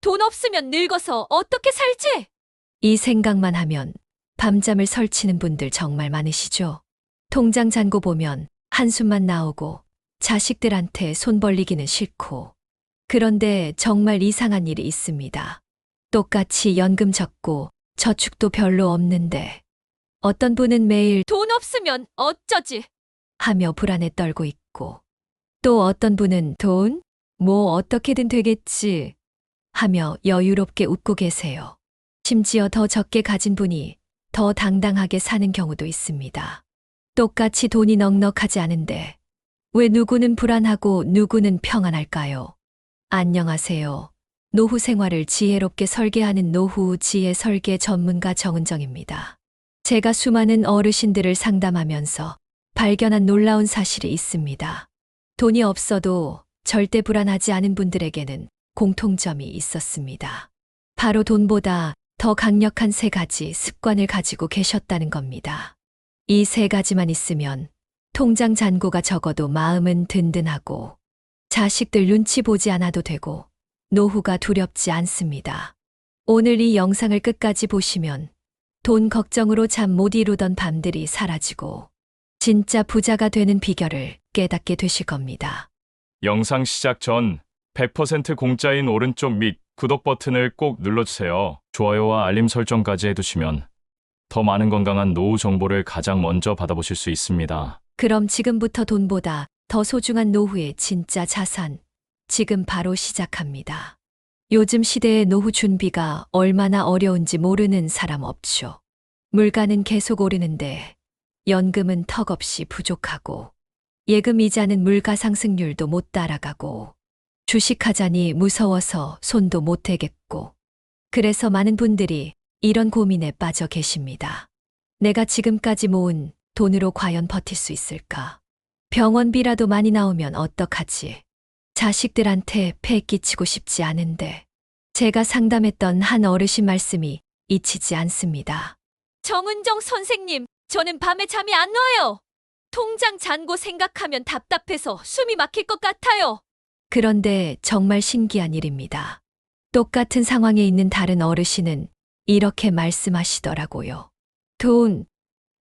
돈 없으면 늙어서 어떻게 살지? 이 생각만 하면 밤잠을 설치는 분들 정말 많으시죠? 통장 잔고 보면 한숨만 나오고 자식들한테 손 벌리기는 싫고. 그런데 정말 이상한 일이 있습니다. 똑같이 연금 적고 저축도 별로 없는데 어떤 분은 매일 돈 없으면 어쩌지? 하며 불안에 떨고 있고 또 어떤 분은 돈? 뭐 어떻게든 되겠지 하며 여유롭게 웃고 계세요. 심지어 더 적게 가진 분이 더 당당하게 사는 경우도 있습니다. 똑같이 돈이 넉넉하지 않은데 왜 누구는 불안하고 누구는 평안할까요? 안녕하세요. 노후 생활을 지혜롭게 설계하는 노후 지혜 설계 전문가 정은정입니다. 제가 수많은 어르신들을 상담하면서 발견한 놀라운 사실이 있습니다. 돈이 없어도 절대 불안하지 않은 분들에게는 공통점이 있었습니다. 바로 돈보다 더 강력한 세 가지 습관을 가지고 계셨다는 겁니다. 이 세 가지만 있으면 통장 잔고가 적어도 마음은 든든하고 자식들 눈치 보지 않아도 되고 노후가 두렵지 않습니다. 오늘 이 영상을 끝까지 보시면 돈 걱정으로 잠 못 이루던 밤들이 사라지고 진짜 부자가 되는 비결을 깨닫게 되실 겁니다. 영상 시작 전 100% 공짜인 오른쪽 밑 구독 버튼을 꼭 눌러주세요. 좋아요와 알림 설정까지 해두시면 더 많은 건강한 노후 정보를 가장 먼저 받아보실 수 있습니다. 그럼 지금부터 돈보다 더 소중한 노후의 진짜 자산, 지금 바로 시작합니다. 요즘 시대의 노후 준비가 얼마나 어려운지 모르는 사람 없죠. 물가는 계속 오르는데 연금은 턱없이 부족하고 예금 이자는 물가 상승률도 못 따라가고 주식하자니 무서워서 손도 못 대겠고 그래서 많은 분들이 이런 고민에 빠져 계십니다. 내가 지금까지 모은 돈으로 과연 버틸 수 있을까? 병원비라도 많이 나오면 어떡하지? 자식들한테 폐 끼치고 싶지 않은데 제가 상담했던 한 어르신 말씀이 잊히지 않습니다. 정은정 선생님, 저는 밤에 잠이 안 와요. 통장 잔고 생각하면 답답해서 숨이 막힐 것 같아요. 그런데 정말 신기한 일입니다. 똑같은 상황에 있는 다른 어르신은 이렇게 말씀하시더라고요. 돈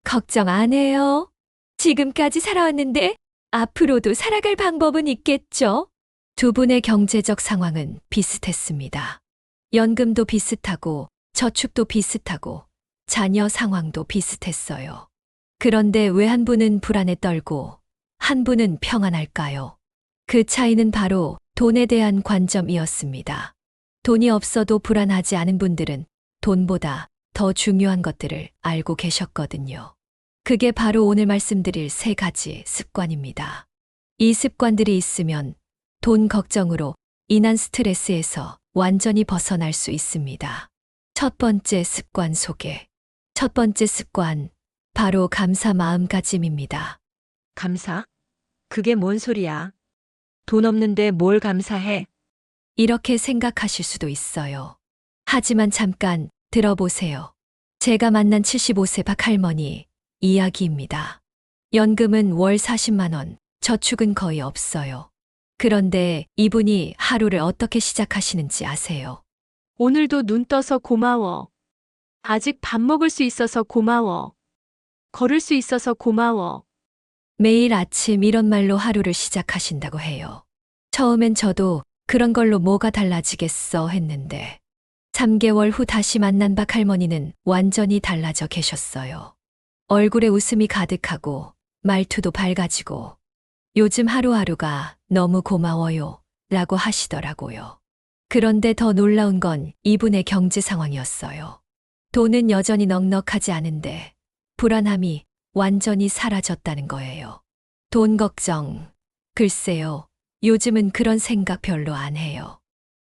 걱정 안 해요. 지금까지 살아왔는데 앞으로도 살아갈 방법은 있겠죠? 두 분의 경제적 상황은 비슷했습니다. 연금도 비슷하고 저축도 비슷하고 자녀 상황도 비슷했어요. 그런데 왜 한 분은 불안에 떨고 한 분은 평안할까요? 그 차이는 바로 돈에 대한 관점이었습니다. 돈이 없어도 불안하지 않은 분들은 돈보다 더 중요한 것들을 알고 계셨거든요. 그게 바로 오늘 말씀드릴 세 가지 습관입니다. 이 습관들이 있으면 돈 걱정으로 인한 스트레스에서 완전히 벗어날 수 있습니다. 첫 번째 습관 소개. 첫 번째 습관, 바로 감사 마음가짐입니다. 감사? 그게 뭔 소리야? 돈 없는데 뭘 감사해? 이렇게 생각하실 수도 있어요. 하지만 잠깐 들어보세요. 제가 만난 75세 박할머니 이야기입니다. 연금은 월 40만 원, 저축은 거의 없어요. 그런데 이분이 하루를 어떻게 시작하시는지 아세요? 오늘도 눈 떠서 고마워. 아직 밥 먹을 수 있어서 고마워. 걸을 수 있어서 고마워. 매일 아침 이런 말로 하루를 시작하신다고 해요. 처음엔 저도 그런 걸로 뭐가 달라지겠어 했는데 3개월 후 다시 만난 박할머니는 완전히 달라져 계셨어요. 얼굴에 웃음이 가득하고 말투도 밝아지고 요즘 하루하루가 너무 고마워요 라고 하시더라고요. 그런데 더 놀라운 건 이분의 경제 상황이었어요. 돈은 여전히 넉넉하지 않은데 불안함이 완전히 사라졌다는 거예요. 돈 걱정. 글쎄요. 요즘은 그런 생각 별로 안 해요.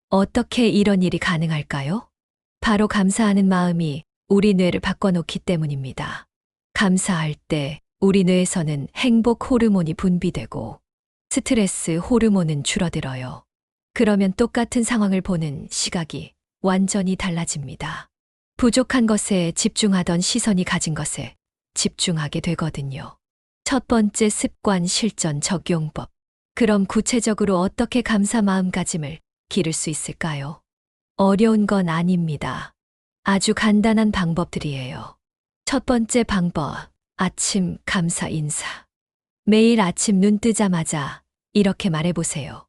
어떻게 이런 일이 가능할까요? 바로 감사하는 마음이 우리 뇌를 바꿔놓기 때문입니다. 감사할 때 우리 뇌에서는 행복 호르몬이 분비되고 스트레스 호르몬은 줄어들어요. 그러면 똑같은 상황을 보는 시각이 완전히 달라집니다. 부족한 것에 집중하던 시선이 가진 것에 집중하게 되거든요. 첫 번째 습관 실전 적용법. 그럼 구체적으로 어떻게 감사 마음가짐을 기를 수 있을까요? 어려운 건 아닙니다. 아주 간단한 방법들이에요. 첫 번째 방법, 아침 감사 인사. 매일 아침 눈 뜨자마자 이렇게 말해보세요.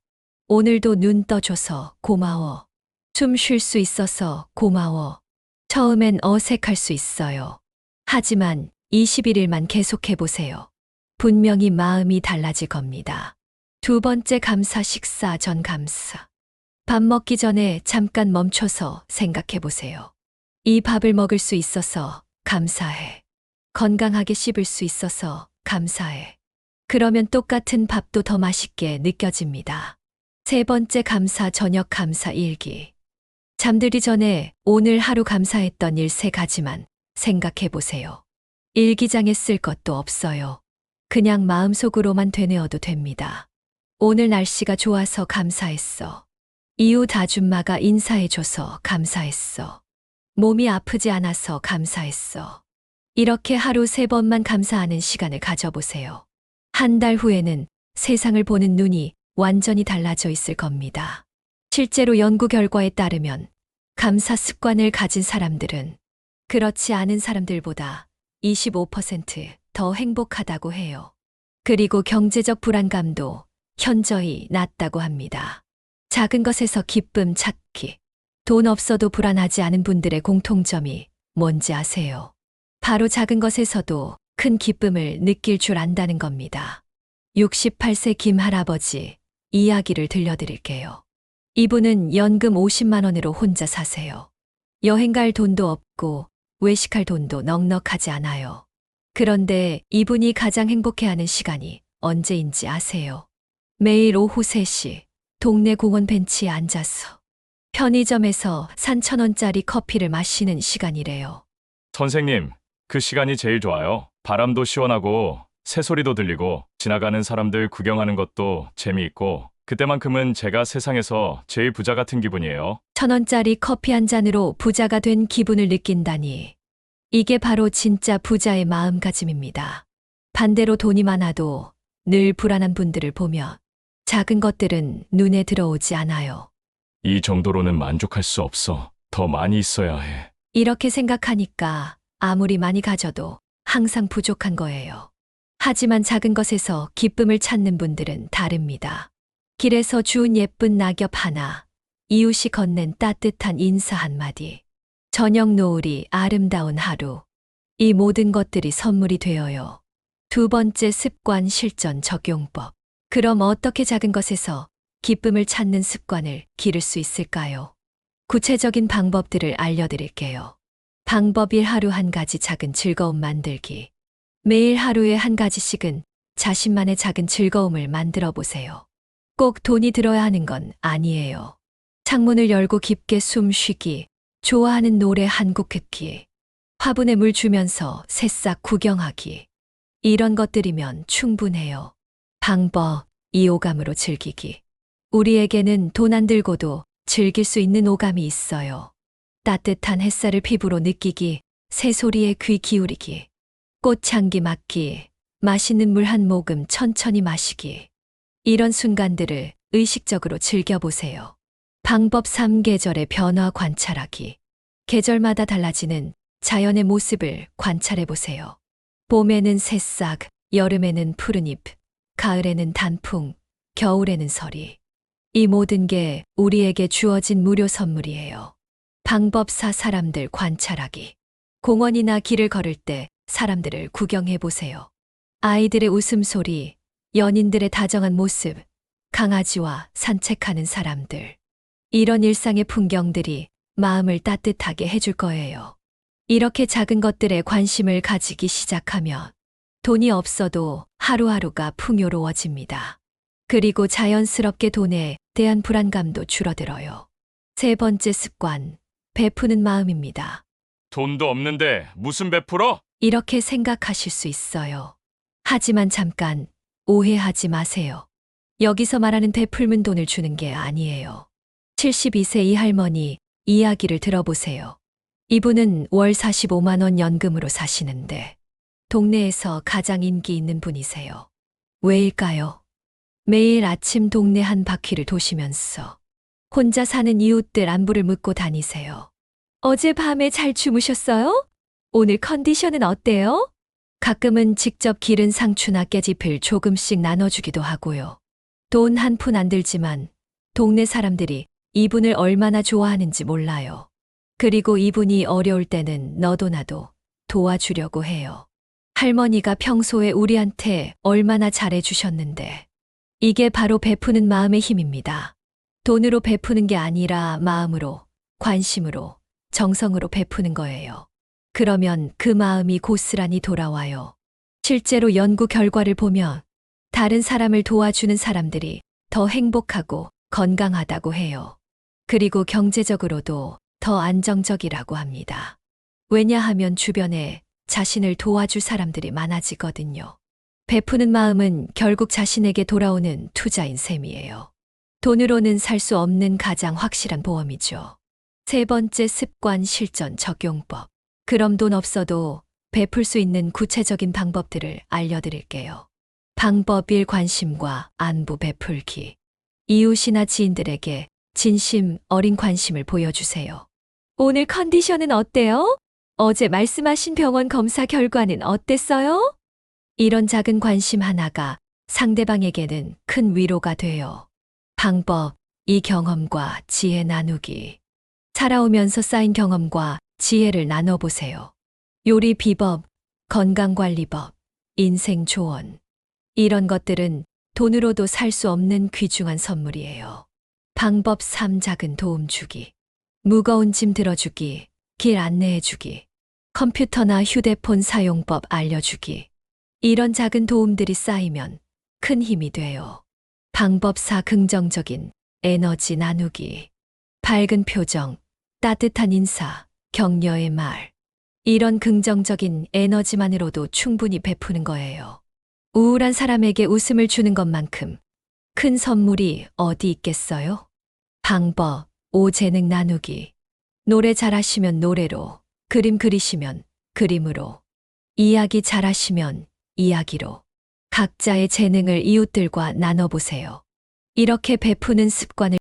오늘도 눈 떠줘서 고마워. 숨 쉴 수 있어서 고마워. 처음엔 어색할 수 있어요. 하지만 21일만 계속해보세요. 분명히 마음이 달라질 겁니다. 두 번째 감사 식사 전 감사. 밥 먹기 전에 잠깐 멈춰서 생각해보세요. 이 밥을 먹을 수 있어서 감사해. 건강하게 씹을 수 있어서 감사해. 그러면 똑같은 밥도 더 맛있게 느껴집니다. 세 번째 감사 저녁 감사 일기. 잠들기 전에 오늘 하루 감사했던 일 3가지만 생각해 보세요. 일기장에 쓸 것도 없어요. 그냥 마음속으로만 되뇌어도 됩니다. 오늘 날씨가 좋아서 감사했어. 이웃 아줌마가 인사해줘서 감사했어. 몸이 아프지 않아서 감사했어. 이렇게 하루 3번만 감사하는 시간을 가져보세요. 한 달 후에는 세상을 보는 눈이 완전히 달라져 있을 겁니다. 실제로 연구 결과에 따르면 감사 습관을 가진 사람들은 그렇지 않은 사람들보다 25% 행복하다고 해요. 그리고 경제적 불안감도 현저히 낮다고 합니다. 작은 것에서 기쁨 찾기. 돈 없어도 불안하지 않은 분들의 공통점이 뭔지 아세요? 바로 작은 것에서도 큰 기쁨을 느낄 줄 안다는 겁니다. 68세 김 할아버지 이야기를 들려드릴게요. 이분은 연금 50만 원으로 혼자 사세요. 여행 갈 돈도 없고 외식할 돈도 넉넉하지 않아요. 그런데 이분이 가장 행복해하는 시간이 언제인지 아세요? 매일 오후 3시 동네 공원 벤치에 앉아서 편의점에서 산 1,000원짜리 커피를 마시는 시간이래요. 선생님, 그 시간이 제일 좋아요. 바람도 시원하고 새소리도 들리고 지나가는 사람들 구경하는 것도 재미있고 그때만큼은 제가 세상에서 제일 부자 같은 기분이에요. 1,000원짜리 커피 한 잔으로 부자가 된 기분을 느낀다니. 이게 바로 진짜 부자의 마음가짐입니다. 반대로 돈이 많아도 늘 불안한 분들을 보면 작은 것들은 눈에 들어오지 않아요. 이 정도로는 만족할 수 없어. 더 많이 있어야 해. 이렇게 생각하니까 아무리 많이 가져도 항상 부족한 거예요. 하지만 작은 것에서 기쁨을 찾는 분들은 다릅니다. 길에서 주운 예쁜 낙엽 하나, 이웃이 건넨 따뜻한 인사 한마디, 저녁 노을이 아름다운 하루. 이 모든 것들이 선물이 되어요. 두 번째 습관 실전 적용법. 그럼 어떻게 작은 것에서 기쁨을 찾는 습관을 기를 수 있을까요? 구체적인 방법들을 알려드릴게요. 방법 1. 하루 한 가지 작은 즐거움 만들기. 매일 하루에 한 가지씩은 자신만의 작은 즐거움을 만들어 보세요. 꼭 돈이 들어야 하는 건 아니에요. 창문을 열고 깊게 숨 쉬기, 좋아하는 노래 한 곡 듣기, 화분에 물 주면서 새싹 구경하기. 이런 것들이면 충분해요. 방법 2. 오감으로 즐기기. 우리에게는 돈 안 들고도 즐길 수 있는 오감이 있어요. 따뜻한 햇살을 피부로 느끼기, 새소리에 귀 기울이기, 꽃향기 맡기, 맛있는 물 한 모금 천천히 마시기. 이런 순간들을 의식적으로 즐겨보세요. 방법 3. 계절의 변화 관찰하기. 계절마다 달라지는 자연의 모습을 관찰해보세요. 봄에는 새싹, 여름에는 푸른 잎, 가을에는 단풍, 겨울에는 서리. 이 모든 게 우리에게 주어진 무료 선물이에요. 방법 4. 사람들 관찰하기. 공원이나 길을 걸을 때 사람들을 구경해보세요. 아이들의 웃음소리, 연인들의 다정한 모습, 강아지와 산책하는 사람들. 이런 일상의 풍경들이 마음을 따뜻하게 해줄 거예요. 이렇게 작은 것들에 관심을 가지기 시작하면 돈이 없어도 하루하루가 풍요로워집니다. 그리고 자연스럽게 돈에 대한 불안감도 줄어들어요. 세 번째 습관, 베푸는 마음입니다. 돈도 없는데 무슨 베풀어? 이렇게 생각하실 수 있어요. 하지만 잠깐 오해하지 마세요. 여기서 말하는 베풀면 돈을 주는 게 아니에요. 72세 이 할머니 이야기를 들어보세요. 이분은 월 45만 원 연금으로 사시는데 동네에서 가장 인기 있는 분이세요. 왜일까요? 매일 아침 동네 한 바퀴를 도시면서 혼자 사는 이웃들 안부를 묻고 다니세요. 어젯밤에 잘 주무셨어요? 오늘 컨디션은 어때요? 가끔은 직접 기른 상추나 깨짚을 조금씩 나눠주기도 하고요. 돈 한 푼 안 들지만 동네 사람들이 이분을 얼마나 좋아하는지 몰라요. 그리고 이분이 어려울 때는 너도 나도 도와주려고 해요. 할머니가 평소에 우리한테 얼마나 잘해주셨는데. 이게 바로 베푸는 마음의 힘입니다. 돈으로 베푸는 게 아니라 마음으로, 관심으로, 정성으로 베푸는 거예요. 그러면 그 마음이 고스란히 돌아와요. 실제로 연구 결과를 보면 다른 사람을 도와주는 사람들이 더 행복하고 건강하다고 해요. 그리고 경제적으로도 더 안정적이라고 합니다. 왜냐하면 주변에 자신을 도와줄 사람들이 많아지거든요. 베푸는 마음은 결국 자신에게 돌아오는 투자인 셈이에요. 돈으로는 살 수 없는 가장 확실한 보험이죠. 세 번째 습관 실전 적용법. 그럼 돈 없어도 베풀 수 있는 구체적인 방법들을 알려드릴게요. 방법 1. 관심과 안부 베풀기. 이웃이나 지인들에게 진심 어린 관심을 보여주세요. 오늘 컨디션은 어때요? 어제 말씀하신 병원 검사 결과는 어땠어요? 이런 작은 관심 하나가 상대방에게는 큰 위로가 돼요. 방법 2. 경험과 지혜 나누기. 살아오면서 쌓인 경험과 지혜를 나눠보세요. 요리 비법, 건강관리법, 인생 조언. 이런 것들은 돈으로도 살 수 없는 귀중한 선물이에요. 방법 3. 작은 도움 주기. 무거운 짐 들어주기, 길 안내해주기, 컴퓨터나 휴대폰 사용법 알려주기. 이런 작은 도움들이 쌓이면 큰 힘이 돼요. 방법 4. 긍정적인 에너지 나누기. 밝은 표정, 따뜻한 인사, 격려의 말. 이런 긍정적인 에너지만으로도 충분히 베푸는 거예요. 우울한 사람에게 웃음을 주는 것만큼 큰 선물이 어디 있겠어요? 방법 5. 재능 나누기. 노래 잘하시면 노래로, 그림 그리시면 그림으로, 이야기 잘하시면 이야기로. 각자의 재능을 이웃들과 나눠보세요. 이렇게 베푸는 습관을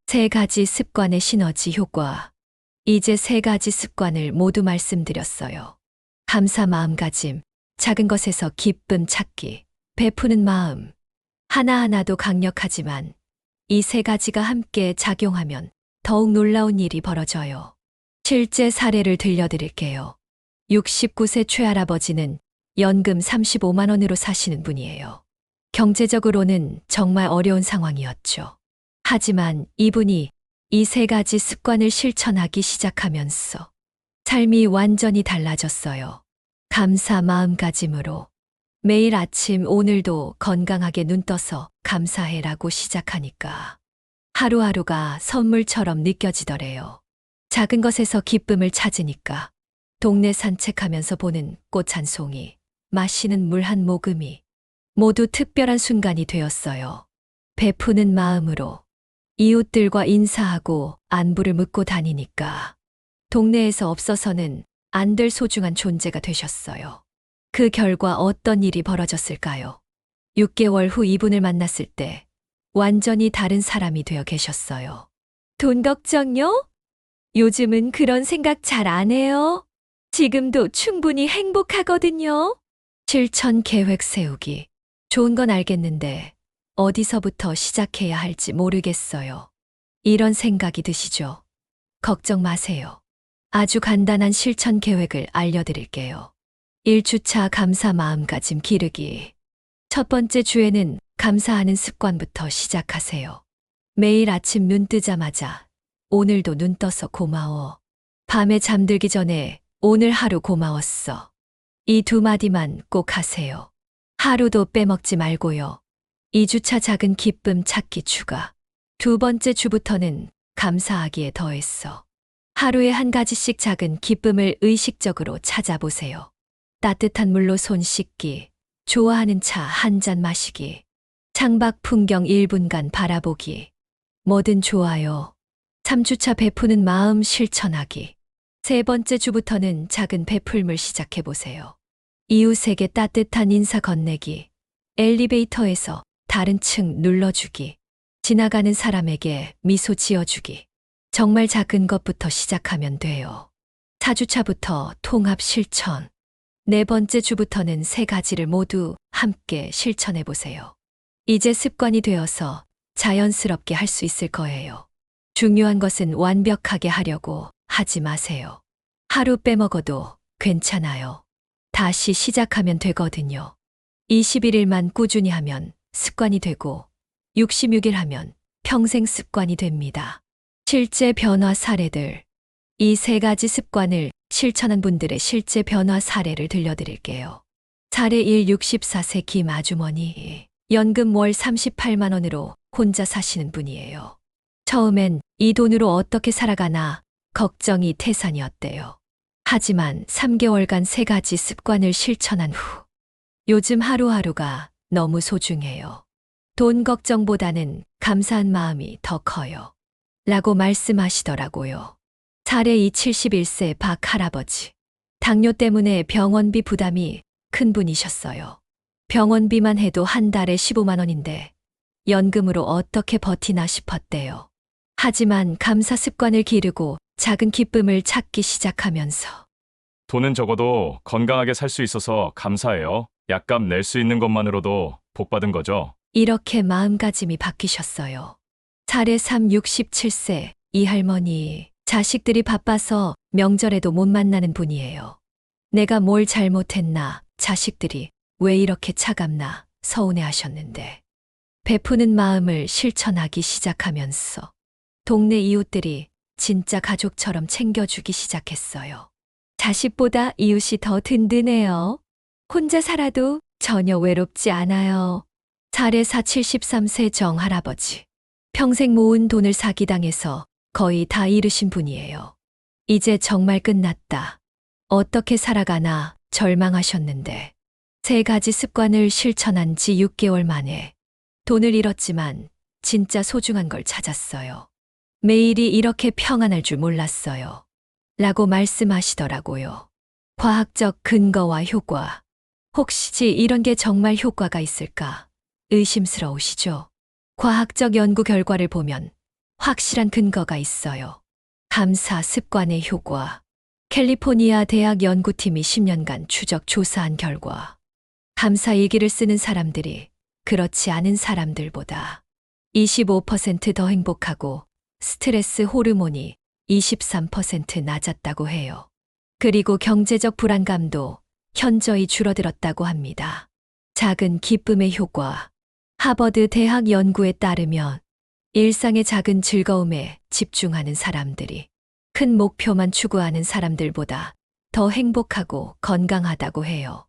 세 가지 습관의 시너지 효과. 이제 세 가지 습관을 모두 말씀드렸어요. 감사 마음가짐, 작은 것에서 기쁨 찾기, 베푸는 마음. 하나하나도 강력하지만 이 세 가지가 함께 작용하면 더욱 놀라운 일이 벌어져요. 실제 사례를 들려드릴게요. 69세 최할아버지는 연금 35만 원으로 사시는 분이에요. 경제적으로는 정말 어려운 상황이었죠. 하지만 이분이 이 세 가지 습관을 실천하기 시작하면서 삶이 완전히 달라졌어요. 감사 마음가짐으로 매일 아침 오늘도 건강하게 눈 떠서 감사해라고 시작하니까 하루하루가 선물처럼 느껴지더래요. 작은 것에서 기쁨을 찾으니까 동네 산책하면서 보는 꽃 한 송이, 마시는 물 한 모금이 모두 특별한 순간이 되었어요. 베푸는 마음으로 이웃들과 인사하고 안부를 묻고 다니니까 동네에서 없어서는 안 될 소중한 존재가 되셨어요. 그 결과 어떤 일이 벌어졌을까요? 6개월 후 이분을 만났을 때 완전히 다른 사람이 되어 계셨어요. 돈 걱정요? 요즘은 그런 생각 잘 안 해요. 지금도 충분히 행복하거든요. 실천 계획 세우기. 좋은 건 알겠는데 어디서부터 시작해야 할지 모르겠어요. 이런 생각이 드시죠? 걱정 마세요. 아주 간단한 실천 계획을 알려드릴게요. 1주차 감사 마음가짐 기르기. 첫 번째 주에는 감사하는 습관부터 시작하세요. 매일 아침 눈 뜨자마자 오늘도 눈 떠서 고마워. 밤에 잠들기 전에 오늘 하루 고마웠어. 이 두 마디만 꼭 하세요. 하루도 빼먹지 말고요. 2주차 작은 기쁨 찾기 추가. 두 번째 주부터는 감사하기에 더했어. 하루에 한 가지씩 작은 기쁨을 의식적으로 찾아보세요. 따뜻한 물로 손 씻기, 좋아하는 차 한 잔 마시기, 창밖 풍경 1분간 바라보기, 뭐든 좋아요. 3주차 베푸는 마음 실천하기. 세 번째 주부터는 작은 베풀물 시작해 보세요. 이웃에게 따뜻한 인사 건네기, 엘리베이터에서 다른 층 눌러주기, 지나가는 사람에게 미소 지어주기. 정말 작은 것부터 시작하면 돼요. 4주차부터 통합 실천. 네 번째 주부터는 세 가지를 모두 함께 실천해 보세요. 이제 습관이 되어서 자연스럽게 할 수 있을 거예요. 중요한 것은 완벽하게 하려고 하지 마세요. 하루 빼먹어도 괜찮아요. 다시 시작하면 되거든요. 21일만 꾸준히 하면 습관이 되고 66일 하면 평생 습관이 됩니다. 실제 변화 사례들. 이 세 가지 습관을 실천한 분들의 실제 변화 사례를 들려드릴게요. 사례 1. 64세 김 아주머니. 연금 월 38만 원으로 혼자 사시는 분이에요. 처음엔 이 돈으로 어떻게 살아가나 걱정이 태산이었대요. 하지만 3개월간 세 가지 습관을 실천한 후 요즘 하루하루가 너무 소중해요. 돈 걱정보다는 감사한 마음이 더 커요. 라고 말씀하시더라고요. 사례 2. 71세 박 할아버지. 당뇨 때문에 병원비 부담이 큰 분이셨어요. 병원비만 해도 한 달에 15만 원인데 연금으로 어떻게 버티나 싶었대요. 하지만 감사 습관을 기르고 작은 기쁨을 찾기 시작하면서 돈은 적어도 건강하게 살 수 있어서 감사해요. 약값 낼 수 있는 것만으로도 복 받은 거죠. 이렇게 마음가짐이 바뀌셨어요. 사례 3. 67세 이 할머니. 자식들이 바빠서 명절에도 못 만나는 분이에요. 내가 뭘 잘못했나, 자식들이 왜 이렇게 차갑나 서운해 하셨는데 베푸는 마음을 실천하기 시작하면서 동네 이웃들이 진짜 가족처럼 챙겨주기 시작했어요. 자식보다 이웃이 더 든든해요. 혼자 살아도 전혀 외롭지 않아요. 사례 4. 73세 정 할아버지. 평생 모은 돈을 사기당해서 거의 다 잃으신 분이에요. 이제 정말 끝났다. 어떻게 살아가나 절망하셨는데 세 가지 습관을 실천한 지 6개월 만에 돈을 잃었지만 진짜 소중한 걸 찾았어요. 매일이 이렇게 평안할 줄 몰랐어요. 라고 말씀하시더라고요. 과학적 근거와 효과. 혹시 이런 게 정말 효과가 있을까 의심스러우시죠? 과학적 연구 결과를 보면 확실한 근거가 있어요. 감사 습관의 효과. 캘리포니아 대학 연구팀이 10년간 추적 조사한 결과 감사 일기를 쓰는 사람들이 그렇지 않은 사람들보다 25% 더 행복하고 스트레스 호르몬이 23% 낮았다고 해요. 그리고 경제적 불안감도 현저히 줄어들었다고 합니다. 작은 기쁨의 효과. 하버드 대학 연구에 따르면 일상의 작은 즐거움에 집중하는 사람들이 큰 목표만 추구하는 사람들보다 더 행복하고 건강하다고 해요.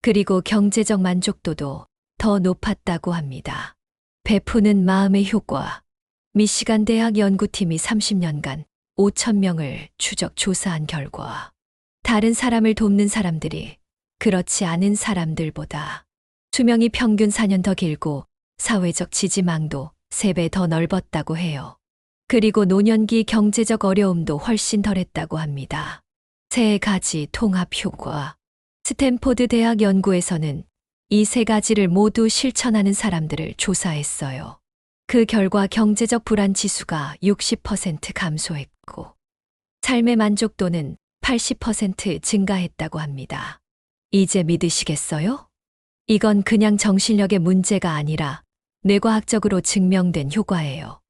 그리고 경제적 만족도도 더 높았다고 합니다. 베푸는 마음의 효과. 미시간 대학 연구팀이 30년간 5,000명을 추적 조사한 결과 다른 사람을 돕는 사람들이 그렇지 않은 사람들보다 수명이 평균 4년 더 길고 사회적 지지망도 3배 더 넓었다고 해요. 그리고 노년기 경제적 어려움도 훨씬 덜했다고 합니다. 세 가지 통합 효과. 스탠포드 대학 연구에서는 이 세 가지를 모두 실천하는 사람들을 조사했어요. 그 결과 경제적 불안 지수가 60% 감소했고 삶의 만족도는 80% 증가했다고 합니다. 이제 믿으시겠어요? 이건 그냥 정신력의 문제가 아니라 뇌과학적으로 증명된 효과예요.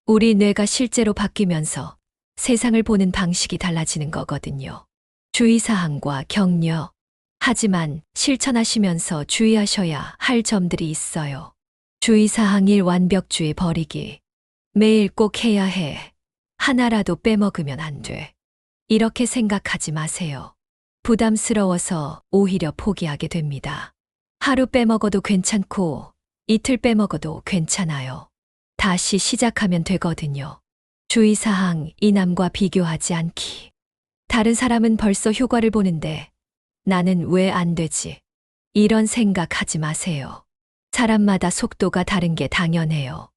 우리 뇌가 실제로 바뀌면서 세상을 보는 방식이 달라지는 거거든요. 주의사항과 격려. 하지만 실천하시면서 주의하셔야 할 점들이 있어요. 주의사항 1. 완벽주의 버리기. 매일 꼭 해야 해. 하나라도 빼먹으면 안 돼. 이렇게 생각하지 마세요. 부담스러워서 오히려 포기하게 됩니다. 하루 빼먹어도 괜찮고 이틀 빼먹어도 괜찮아요. 다시 시작하면 되거든요. 주의사항 2. 남과 비교하지 않기. 다른 사람은 벌써 효과를 보는데 나는 왜 안 되지? 이런 생각하지 마세요. 사람마다 속도가 다른 게 당연해요.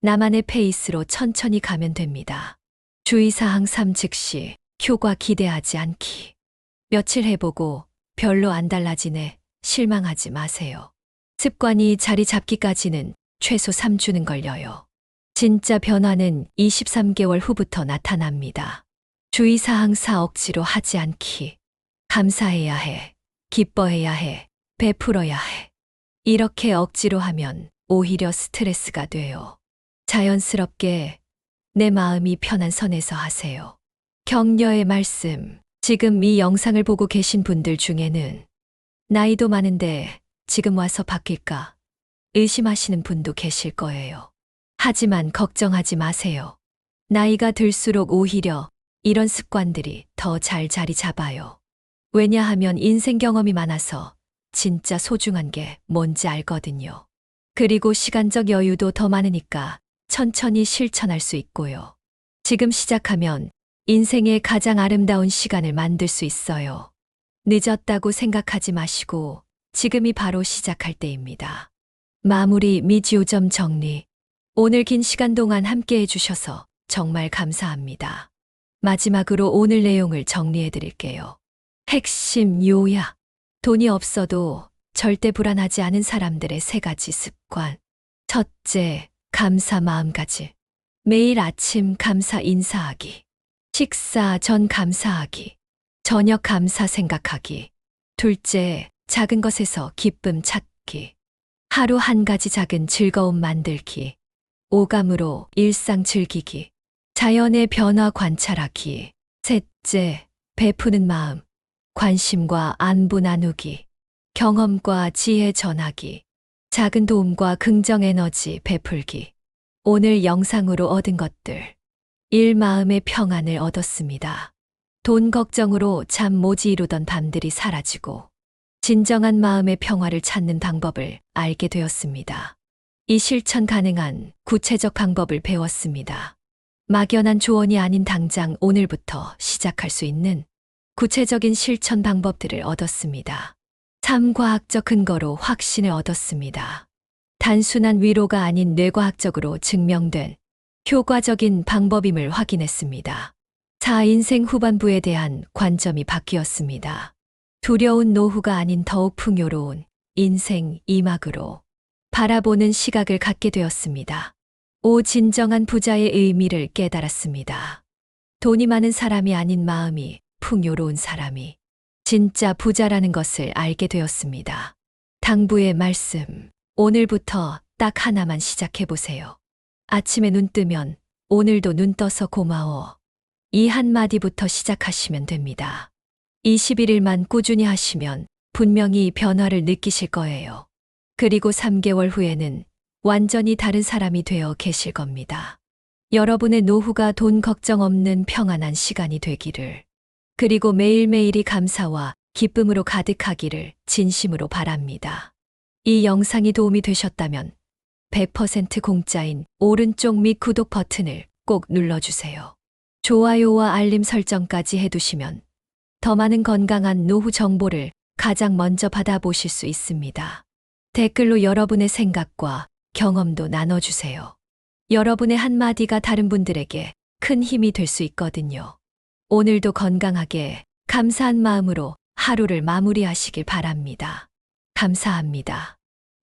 나만의 페이스로 천천히 가면 됩니다. 주의사항 3. 즉시 효과 기대하지 않기. 며칠 해보고 별로 안 달라지네. 실망하지 마세요. 습관이 자리 잡기까지는 최소 3주는 걸려요. 진짜 변화는 23개월 후부터 나타납니다. 주의사항 4 억지로 하지 않기. 감사해야 해. 기뻐해야 해. 베풀어야 해. 이렇게 억지로 하면 오히려 스트레스가 돼요. 자연스럽게 내 마음이 편한 선에서 하세요. 격려의 말씀. 지금 이 영상을 보고 계신 분들 중에는 나이도 많은데 지금 와서 바뀔까 의심하시는 분도 계실 거예요. 하지만 걱정하지 마세요. 나이가 들수록 오히려 이런 습관들이 더 잘 자리 잡아요. 왜냐하면 인생 경험이 많아서 진짜 소중한 게 뭔지 알거든요. 그리고 시간적 여유도 더 많으니까 천천히 실천할 수 있고요. 지금 시작하면 인생의 가장 아름다운 시간을 만들 수 있어요. 늦었다고 생각하지 마시고 지금이 바로 시작할 때입니다. 마무리 및 요점 정리. 오늘 긴 시간 동안 함께 해주셔서 정말 감사합니다. 마지막으로 오늘 내용을 정리해 드릴게요. 핵심 요약. 돈이 없어도 절대 불안하지 않은 사람들의 3가지 습관. 첫째, 감사 마음가짐. 매일 아침 감사 인사하기. 식사 전 감사하기. 저녁 감사 생각하기. 둘째, 작은 것에서 기쁨 찾기. 하루 한 가지 작은 즐거움 만들기. 오감으로 일상 즐기기. 자연의 변화 관찰하기. 셋째, 베푸는 마음. 관심과 안부 나누기. 경험과 지혜 전하기. 작은 도움과 긍정 에너지 베풀기. 오늘 영상으로 얻은 것들. 1. 마음의 평안을 얻었습니다. 돈 걱정으로 잠 못 이루던 밤들이 사라지고 진정한 마음의 평화를 찾는 방법을 알게 되었습니다. 이 실천 가능한 구체적 방법을 배웠습니다. 막연한 조언이 아닌 당장 오늘부터 시작할 수 있는 구체적인 실천 방법들을 얻었습니다. 3. 과학적 근거로 확신을 얻었습니다. 단순한 위로가 아닌 뇌과학적으로 증명된 효과적인 방법임을 확인했습니다. 4. 인생 후반부에 대한 관점이 바뀌었습니다. 두려운 노후가 아닌 더욱 풍요로운 인생 2막으로 바라보는 시각을 갖게 되었습니다. 5. 진정한 부자의 의미를 깨달았습니다. 돈이 많은 사람이 아닌 마음이 풍요로운 사람이 진짜 부자라는 것을 알게 되었습니다. 당부의 말씀. 오늘부터 딱 하나만 시작해보세요. 아침에 눈 뜨면 오늘도 눈 떠서 고마워. 이 한마디부터 시작하시면 됩니다. 21일만 꾸준히 하시면 분명히 변화를 느끼실 거예요. 그리고 3개월 후에는 완전히 다른 사람이 되어 계실 겁니다. 여러분의 노후가 돈 걱정 없는 평안한 시간이 되기를. 그리고 매일매일이 감사와 기쁨으로 가득하기를 진심으로 바랍니다. 이 영상이 도움이 되셨다면 100% 공짜인 오른쪽 밑 구독 버튼을 꼭 눌러주세요. 좋아요와 알림 설정까지 해두시면 더 많은 건강한 노후 정보를 가장 먼저 받아보실 수 있습니다. 댓글로 여러분의 생각과 경험도 나눠주세요. 여러분의 한마디가 다른 분들에게 큰 힘이 될 수 있거든요. 오늘도 건강하게 감사한 마음으로 하루를 마무리하시길 바랍니다. 감사합니다.